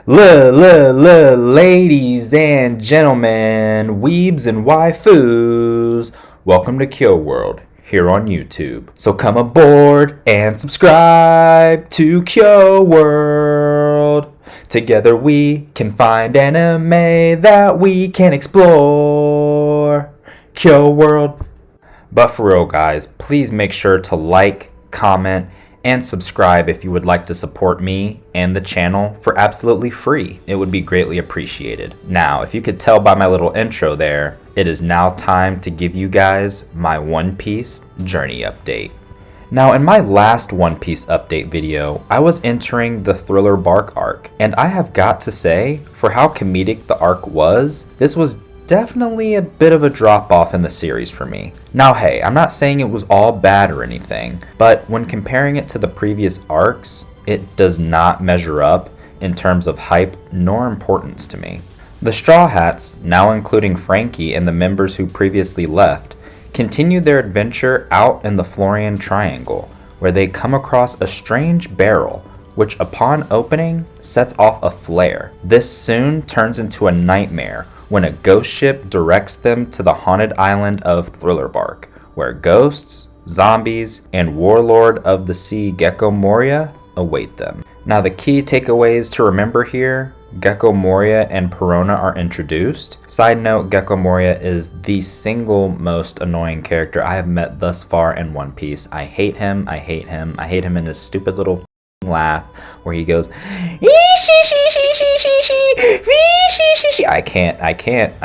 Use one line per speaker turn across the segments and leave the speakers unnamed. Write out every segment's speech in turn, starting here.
Ladies and gentlemen, weebs and waifus, welcome to Kyo World here on YouTube. So come aboard and subscribe to Kyo World. Together we can find anime that we can explore. Kyo World. But for real, guys, please make sure to like, comment, and subscribe if you would like to support me and the channel for absolutely free. It would be greatly appreciated. Now, if you could tell by my little intro there, it is now time to give you guys my One Piece journey update. Now, in my last One Piece update video, I was entering the Thriller Bark arc, and I have got to say, for how comedic the arc was, this was definitely a bit of a drop off in the series for me. Now hey, I'm not saying it was all bad or anything, but when comparing it to the previous arcs, it does not measure up in terms of hype nor importance to me. The Straw Hats, now including Frankie and the members who previously left, continue their adventure out in the Florian Triangle, where they come across a strange barrel which upon opening sets off a flare. This soon turns into a nightmare when a ghost ship directs them to the haunted island of Thriller Bark, where ghosts, zombies, and Warlord of the Sea Gecko Moria await them. Now the key takeaways to remember here: Gecko Moria and Perona are introduced. Side note, Gecko Moria is the single most annoying character I have met thus far in One Piece. I hate him in his stupid little laugh where he goes I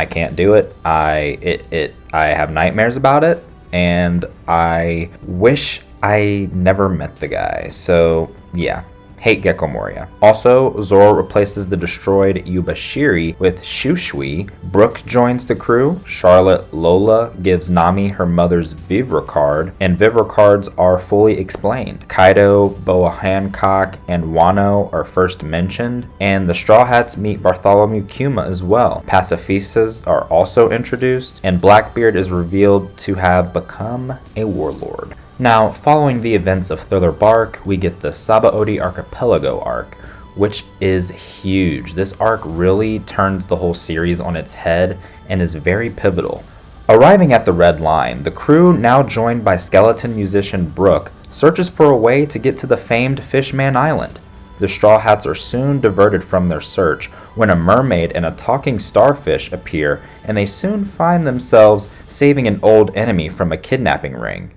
can't do it. I have nightmares about it, and I wish I never met the guy. So yeah, hate Gecko Moria. Also, Zoro replaces the destroyed Yubashiri with Shushui. Brooke joins the crew. Charlotte Lola gives Nami her mother's Vivre card, and Vivre cards are fully explained. Kaido, Boa Hancock, and Wano are first mentioned, and the Straw Hats meet Bartholomew Kuma as well. Pacifistas are also introduced, and Blackbeard is revealed to have become a warlord. Now, following the events of Thriller Bark, we get the Sabaody Archipelago arc, which is huge. This arc really turns the whole series on its head and is very pivotal. Arriving at the Red Line, the crew, now joined by skeleton musician Brooke, searches for a way to get to the famed Fishman Island. The Straw Hats are soon diverted from their search when a mermaid and a talking starfish appear, and they soon find themselves saving an old enemy from a kidnapping ring.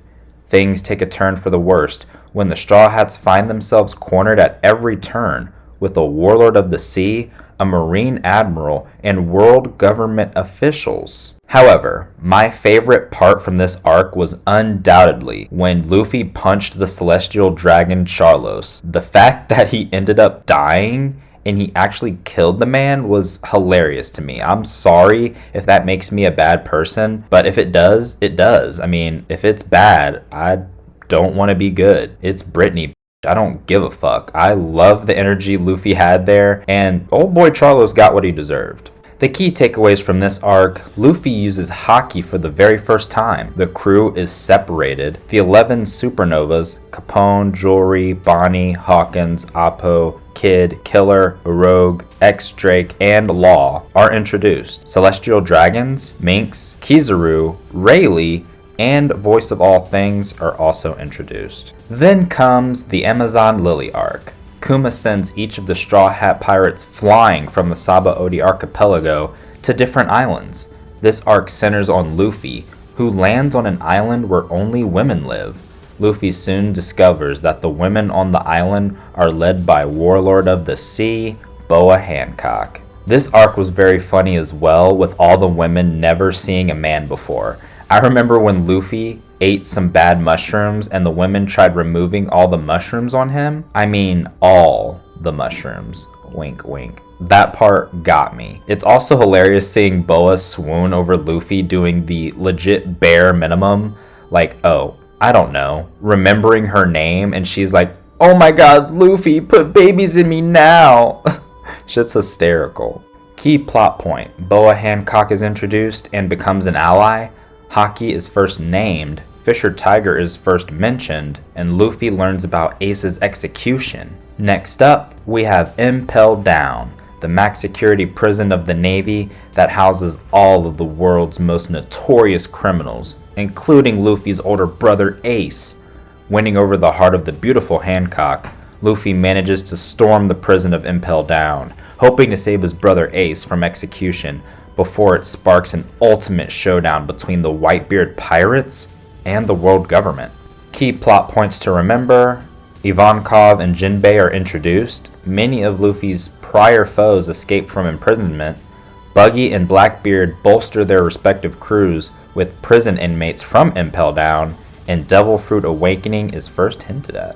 Things take a turn for the worst when the Straw Hats find themselves cornered at every turn with a Warlord of the Sea, a Marine Admiral, and world government officials. However, my favorite part from this arc was undoubtedly when Luffy punched the celestial dragon Charlos. The fact that he ended up dying and he actually killed the man was hilarious to me. I'm sorry if that makes me a bad person, but if it does, it does. I mean, if it's bad, I don't want to be good. It's Brittany. I don't give a fuck. I love the energy Luffy had there, and old boy Charlos got what he deserved. The key takeaways from this arc: Luffy uses haki for the very first time. The crew is separated. The 11 supernovas, Capone, Jewelry, Bonnie, Hawkins, Appo, Kid, Killer, Rogue, X-Drake, and Law are introduced. Celestial Dragons, Minx, Kizaru, Rayleigh, and Voice of All Things are also introduced. Then comes the Amazon Lily arc. Kuma sends each of the Straw Hat pirates flying from the Sabaody Archipelago to different islands. This arc centers on Luffy, who lands on an island where only women live. Luffy soon discovers that the women on the island are led by Warlord of the Sea, Boa Hancock. This arc was very funny as well, with all the women never seeing a man before. I remember when Luffy ate some bad mushrooms and the women tried removing all the mushrooms on him. I mean, all the mushrooms. Wink, wink. That part got me. It's also hilarious seeing Boa swoon over Luffy doing the legit bare minimum. Like, oh, I don't know, remembering her name, and she's like, oh my god, Luffy, put babies in me now. Shit's hysterical. Key plot point: Boa Hancock is introduced and becomes an ally. Haki is first named, Fisher Tiger is first mentioned, and Luffy learns about Ace's execution. Next up, we have Impel Down. the max security prison of the Navy that houses all of the world's most notorious criminals, including Luffy's older brother Ace. Winning over the heart of the beautiful Hancock, Luffy manages to storm the prison of Impel Down, hoping to save his brother Ace from execution before it sparks an ultimate showdown between the Whitebeard pirates and the world government. Key plot points to remember: Ivankov and Jinbei are introduced, many of Luffy's prior foes escape from imprisonment, Buggy and Blackbeard bolster their respective crews with prison inmates from Impel Down, and Devil Fruit Awakening is first hinted at.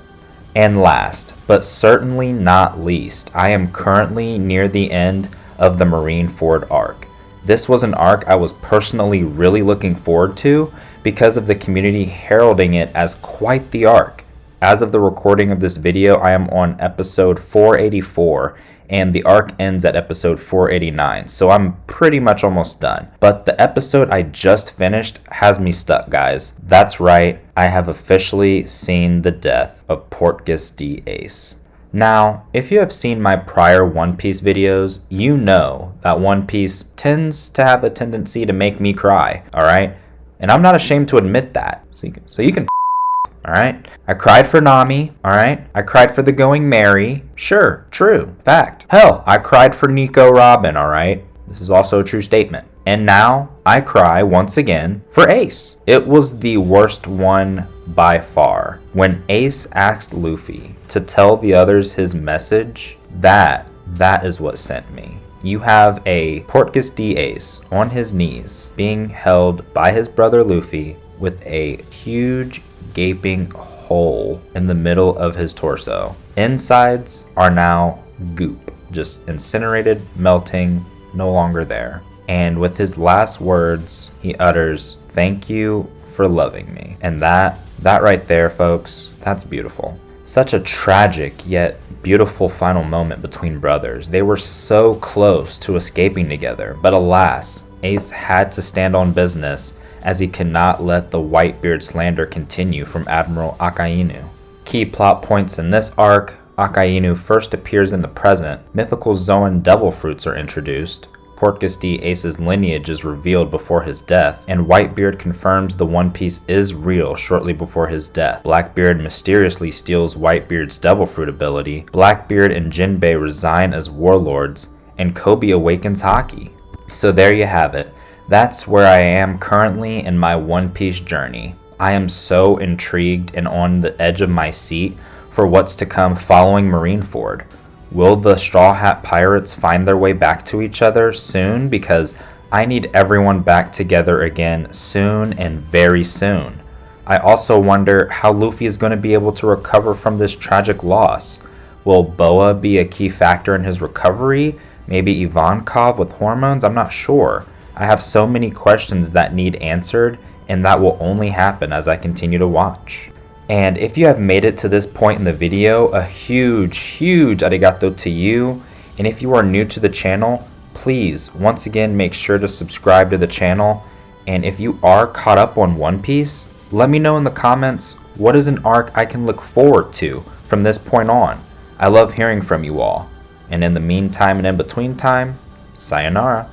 And last, but certainly not least, I am currently near the end of the Marineford arc. This was an arc I was personally really looking forward to because of the community heralding it as quite the arc. As of the recording of this video, I am on episode 484, and the arc ends at episode 489, so I'm pretty much almost done. But the episode I just finished has me stuck, guys. That's right, I have officially seen the death of Portgas D. Ace. Now, if you have seen my prior One Piece videos, you know that One Piece tends to have a tendency to make me cry, alright? And I'm not ashamed to admit that, so you can alright? I cried for Nami, alright? I cried for the Going Merry. Sure, true, fact. Hell, I cried for Nico Robin, alright? This is also a true statement. And now, I cry once again for Ace. It was the worst one by far. When Ace asked Luffy to tell the others his message, that is what sent me. You have a Portgas D. Ace on his knees, being held by his brother Luffy with a huge gaping hole in the middle of his torso. Insides are now goop, just incinerated, melting, no longer there. And with his last words, he utters, "Thank you for loving me." And that right there, folks, that's beautiful. Such a tragic yet beautiful final moment between brothers. They were so close to escaping together, but alas, Ace had to stand on business as he cannot let the Whitebeard slander continue from Admiral Akainu. Key plot points in this arc: Akainu first appears in the present, mythical Zoan devil fruits are introduced, Portgas D. Ace's lineage is revealed before his death, and Whitebeard confirms the One Piece is real shortly before his death. Blackbeard mysteriously steals Whitebeard's devil fruit ability, Blackbeard and Jinbei resign as warlords, and Kobe awakens Haki. So there you have it. That's where I am currently in my One Piece journey. I am so intrigued and on the edge of my seat for what's to come following Marineford. Will the Straw Hat Pirates find their way back to each other soon? Because I need everyone back together again soon and very soon. I also wonder how Luffy is going to be able to recover from this tragic loss. Will Boa be a key factor in his recovery? Maybe Ivankov with hormones? I'm not sure. I have so many questions that need answered, and that will only happen as I continue to watch. And if you have made it to this point in the video, a huge arigato to you. And if you are new to the channel, please once again make sure to subscribe to the channel. And if you are caught up on One Piece, let me know in the comments what is an arc I can look forward to from this point on. I love hearing from you all. And in the meantime and in between time, sayonara.